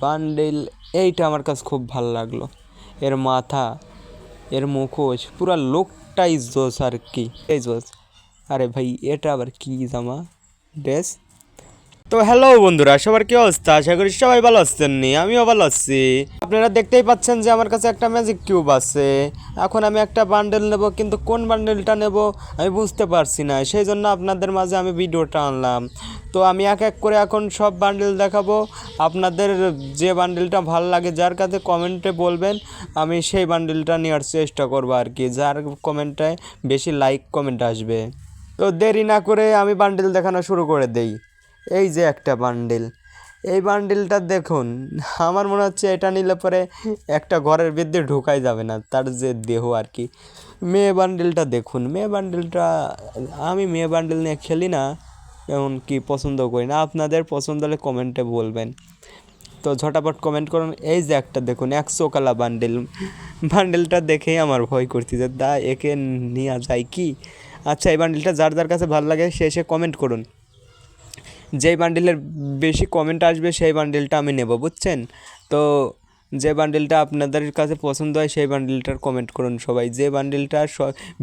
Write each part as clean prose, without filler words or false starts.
Bundle এইটা আমার কাছে খুব ভালো লাগলো। এর মাথা, এর মুখোশ, পুরা লোকটাই জোস আর কি, এই জোস। আরে ভাই এটা আবার কি জামা, ড্রেস। তো হ্যালো বন্ধুরা, সবার কি অবস্থা? আশা করি সবাই ভালো আছেন। আমিও ভালো আছি। আপনারা দেখতেই পাচ্ছেন যে আমার কাছে একটা ম্যাজিক কিউব আছে। এখন আমি একটা বান্ডেল নেব, কিন্তু কোন বান্ডেলটা নেব আমি বুঝতে পারছি না। সেই জন্য আপনাদের মাঝে আমি ভিডিওটা আনলাম। তো আমি এক এক করে এখন সব বান্ডেল দেখাবো। আপনাদের যে বান্ডেলটা ভালো লাগে, যার কাছে কমেন্টে বলবেন, আমি সেই বান্ডেলটা নেওয়ার চেষ্টা করবো আর কি, যার কমেন্টে বেশি লাইক কমেন্ট আসবে। তো দেরি না করে আমি বান্ডেল দেখানো শুরু করে দেই। এই যে একটা বান্ডেল, এই বান্ডেলটা দেখুন। আমার মনে হচ্ছে এটা নিলে পরে একটা ঘরের ভিতরে ঢোকাই যাবে না, তার যে দেহ আর কি। মেয়ে বান্ডেলটা দেখুন, মেয়ে বান্ডেলটা, আমি মেয়ে বান্ডেল নিয়ে খেলি না, এমন কি পছন্দ করি না। আপনাদের পছন্দ হলে কমেন্টে বলবেন। তো ঝটাপট কমেন্ট করুন। এই যে একটা দেখুন, 100 কালা বান্ডেল, বান্ডেলটা দেখেই আমার ভয় করতেছে, দা একে নেওয়া যায় কি? আচ্ছা, এই বান্ডেলটা যার যার কাছে ভালো লাগে সে এসে কমেন্ট করুন। যেই বান্ডেলের বেশি কমেন্ট আসবে সেই বান্ডেলটা আমি নেব, বুঝছেন? তো যে বান্ডেলটা আপনাদের কাছে পছন্দ হয় সেই বান্ডেলটার কমেন্ট করুন সবাই। যে বান্ডেলটা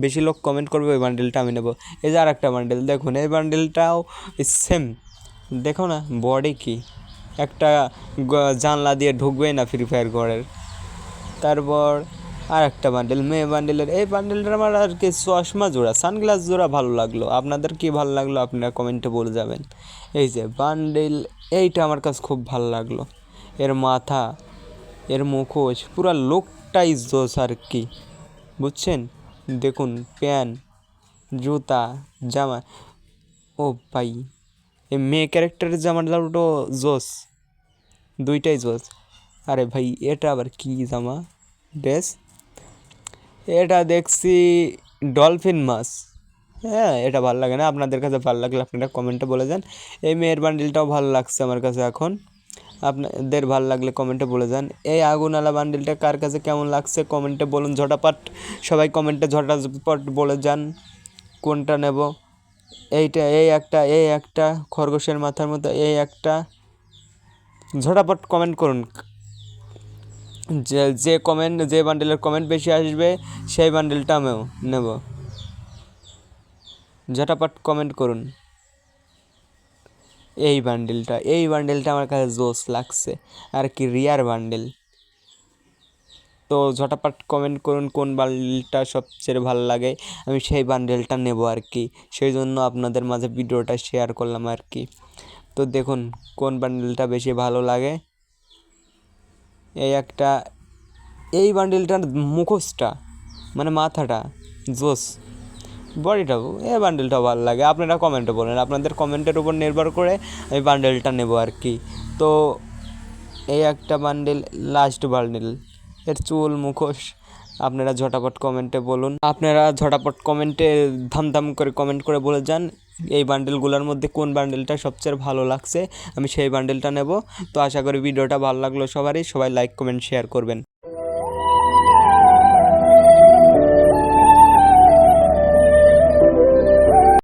বেশি লোক কমেন্ট করবে ওই বান্ডেলটা আমি নেব। এই যে আর একটা বান্ডেল দেখুন, এই বান্ডেলটাও সেম। দেখো না বডি কি, একটা জানলা দিয়ে ঢুকবেই না ফ্রি ফায়ার ঘরের। তারপর আর একটা বান্ডেল, মেয়ে বান্ডেলের। এই বান্ডেলটা আমার আর কি চশমা জোড়া, সানগ্লাস জোড়া ভালো লাগলো। আপনাদের কি ভালো লাগলো আপনারা কমেন্টে বলে যাবেন। এই যে বান্ডেল, এইটা আমার কাছে খুব ভালো লাগলো। এর মাথা, এর মুখোশ, পুরা লোকটাই জোস আর কি, বুঝছেন? দেখুন প্যান্ট, জুতা, জামা। ও ভাই, এই মেয়ে ক্যারেক্টারের জামাটা দুটো জোস, দুইটাই জোস। আরে ভাই এটা আবার কি জামা, ড্রেস। এটা দেখছি ডলফিন মাছ। হ্যাঁ, এটা ভালো লাগে না। আপনাদের কাছে ভালো লাগলে আপনারা কমেন্টে বলে যান। এই মেয়ের বান্ডিলটাও ভালো লাগছে আমার কাছে এখন। আপনাদের ভালো লাগলে কমেন্টে বলে যান। এই আগুনওয়ালা বান্ডিলটা কার কাছে কেমন লাগছে কমেন্টে বলুন ঝটাপট। সবাই কমেন্টে ঝটাপট বলে যান কোনটা নেব। এইটা, এই একটা খরগোশের মাথার মতো, এই একটা। ঝটাপট কমেন্ট করুন। যে বান্ডেলের কমেন্ট বেশি আসবে সেই বান্ডেলটা আমিও নেব। ঝটাপট কমেন্ট করুন। এই বান্ডেলটা আমার কাছে জোস লাগছে আর কি, রিয়ার বান্ডেল। তো ঝটাপট কমেন্ট করুন কোন বান্ডেলটা সবচেয়ে ভালো লাগে, আমি সেই বান্ডেলটা নেব আর কি। সেই জন্য আপনাদের মাঝে ভিডিওটা শেয়ার করলাম আর কি। তো দেখুন কোন বান্ডেলটা বেশি ভালো লাগে। এই বান্ডেলটার মুখোশটা, মানে মাথাটা জোস, বডিটাও, এই বান্ডেলটাও ভালো লাগে। আপনারা কমেন্টে বলেন, আপনাদের কমেন্টের উপর নির্ভর করে আমি বান্ডেলটা নেব আর কি। তো এই একটা বান্ডেল, লাস্ট বান্ডেল, এর চুল, মুখোশ। আপনারা ঝটাপট কমেন্টে বলুন, আপনারা ঝটাপট কমেন্টে ধাম করে কমেন্ট করে বলে যান এই বান্ডেলগুলোর মধ্যে কোন বান্ডেলটা সবচেয়ে ভালো লাগছে, আমি সেই বান্ডেলটা নেব। তো আশা করি ভিডিওটা ভালো লাগলো সবারই, সবাই লাইক কমেন্ট শেয়ার করবেন।